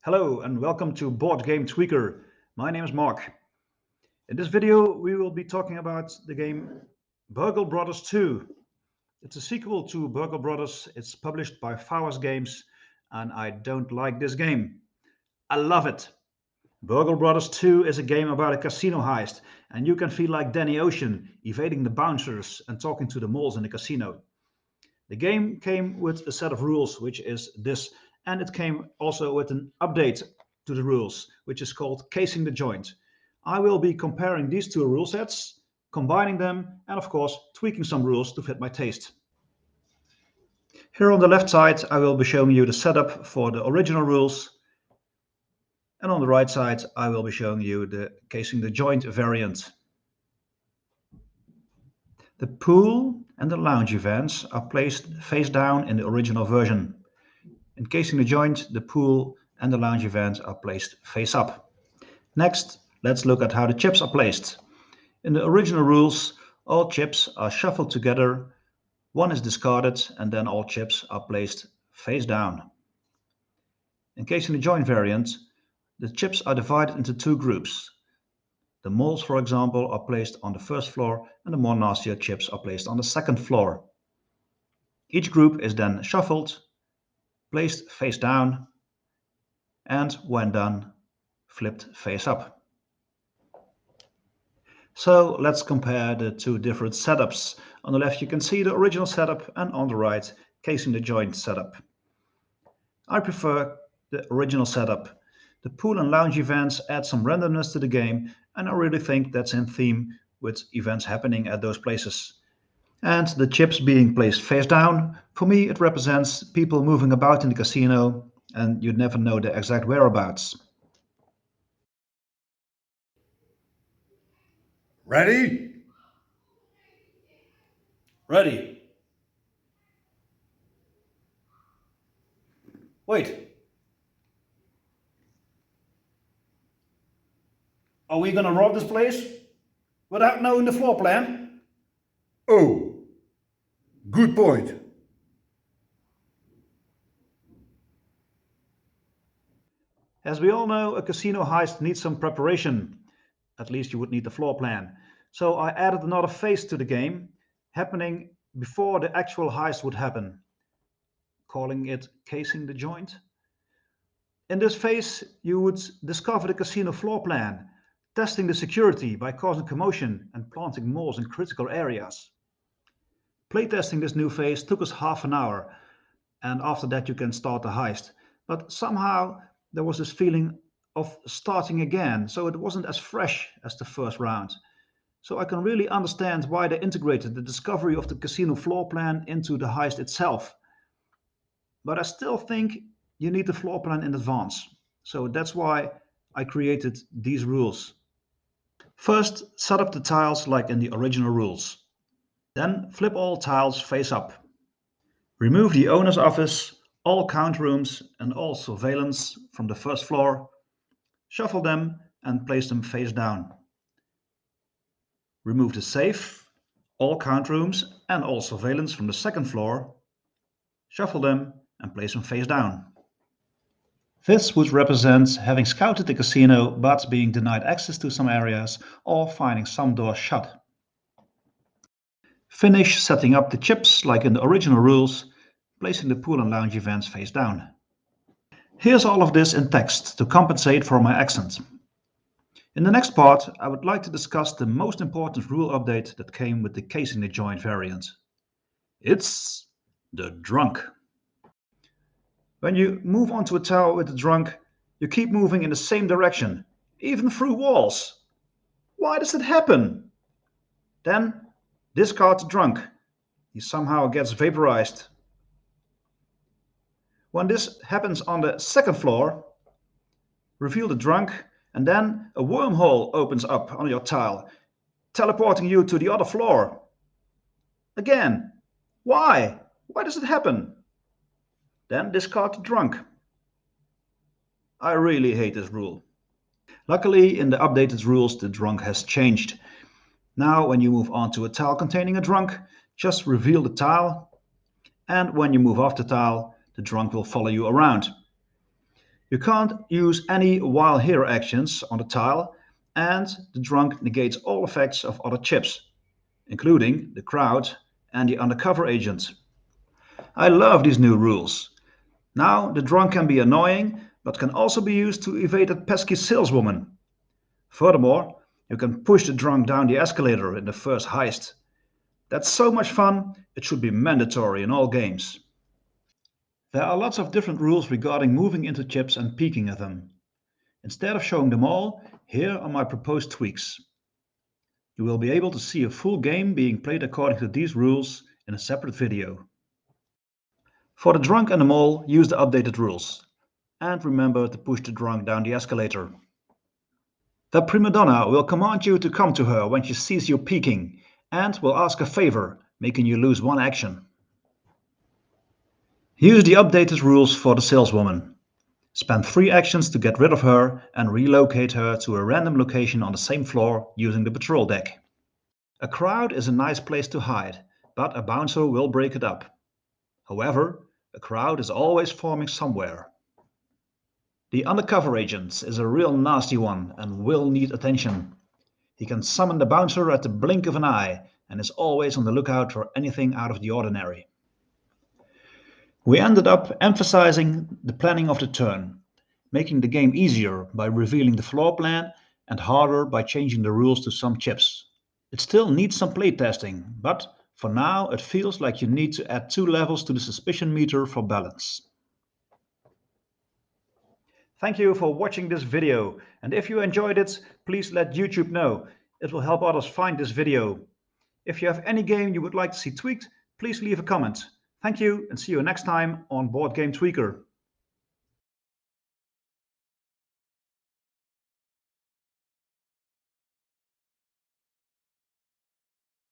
Hello and welcome to Board Game Tweaker. My name is Mark. In this video we will be talking about the game Burgle Bros 2. It's a sequel to Burgle Bros. It's published by Fowers Games and I don't like this game. I love it. Burgle Bros 2 is a game about a casino heist and you can feel like Danny Ocean evading the bouncers and talking to the moles in the casino. The game came with a set of rules, which is this, and it came also with an update to the rules, which is called Casing the Joint. I will be comparing these two rule sets, combining them, and of course tweaking some rules to fit my taste. Here on the left side, I will be showing you the setup for the original rules, and on the right side, I will be showing you the Casing the Joint variant. The pool and the lounge events are placed face down in the original version. In Casing the Joint, the pool and the lounge events are placed face up. Next, let's look at how the chips are placed. In the original rules, all chips are shuffled together, one is discarded, and then all chips are placed face down. In Casing the Joint variant, the chips are divided into two groups. The moles, for example, are placed on the first floor and the more nastier chips are placed on the second floor. Each group is then shuffled, placed face down, and when done, flipped face up. So let's compare the two different setups. On the left you can see the original setup and on the right Casing the Joint setup. I prefer the original setup. The pool and lounge events add some randomness to the game and I really think that's in theme with events happening at those places. And the chips being placed face down, for me it represents people moving about in the casino and you'd never know their exact whereabouts. Ready? Ready. Wait. Are we gonna rob this place? Without knowing the floor plan? Oh, good point. As we all know, a casino heist needs some preparation. At least you would need the floor plan. So I added another phase to the game, happening before the actual heist would happen, calling it Casing the Joint. In this phase, you would discover the casino floor plan, testing the security by causing commotion and planting moles in critical areas. Playtesting this new phase took us half an hour, and after that you can start the heist. But somehow there was this feeling of starting again, so it wasn't as fresh as the first round. So I can really understand why they integrated the discovery of the casino floor plan into the heist itself. But I still think you need the floor plan in advance. So that's why I created these rules. First, set up the tiles like in the original rules. Then flip all tiles face up. Remove the owner's office, all count rooms and all surveillance from the first floor. Shuffle them and place them face down. Remove the safe, all count rooms and all surveillance from the second floor. Shuffle them and place them face down. This would represent having scouted the casino but being denied access to some areas or finding some doors shut. Finish setting up the chips like in the original rules, placing the pool and lounge events face down. Here's all of this in text to compensate for my accent. In the next part, I would like to discuss the most important rule update that came with the Casing the Joint variant. It's the drunk. When you move onto a tower with the drunk, you keep moving in the same direction, even through walls. Why does that happen? Then discard the drunk. He somehow gets vaporized. When this happens on the second floor, reveal the drunk and then a wormhole opens up on your tile, teleporting you to the other floor. Again, why? Why does it happen? Then discard the drunk. I really hate this rule. Luckily, in the updated rules, the drunk has changed. Now, when you move onto a tile containing a drunk, just reveal the tile, and when you move off the tile, the drunk will follow you around. You can't use any while here actions on the tile, and the drunk negates all effects of other chips, including the crowd and the undercover agent. I love these new rules. Now the drunk can be annoying, but can also be used to evade that pesky saleswoman. Furthermore, you can push the drunk down the escalator in the first heist. That's so much fun, it should be mandatory in all games. There are lots of different rules regarding moving into chips and peeking at them. Instead of showing them all, here are my proposed tweaks. You will be able to see a full game being played according to these rules in a separate video. For the drunk and the mole, use the updated rules. And remember to push the drunk down the escalator. The prima donna will command you to come to her when she sees you peeking, and will ask a favor, making you lose one action. Use the updated rules for the saleswoman. Spend 3 actions to get rid of her and relocate her to a random location on the same floor using the patrol deck. A crowd is a nice place to hide, but a bouncer will break it up. However, a crowd is always forming somewhere. The undercover agent is a real nasty one and will need attention. He can summon the bouncer at the blink of an eye and is always on the lookout for anything out of the ordinary. We ended up emphasizing the planning of the turn, making the game easier by revealing the floor plan and harder by changing the rules to some chips. It still needs some playtesting, but for now it feels like you need to add 2 levels to the suspicion meter for balance. Thank you for watching this video, and if you enjoyed it, please let YouTube know. It will help others find this video. If you have any game you would like to see tweaked, please leave a comment. Thank you and see you next time on Board Game Tweaker.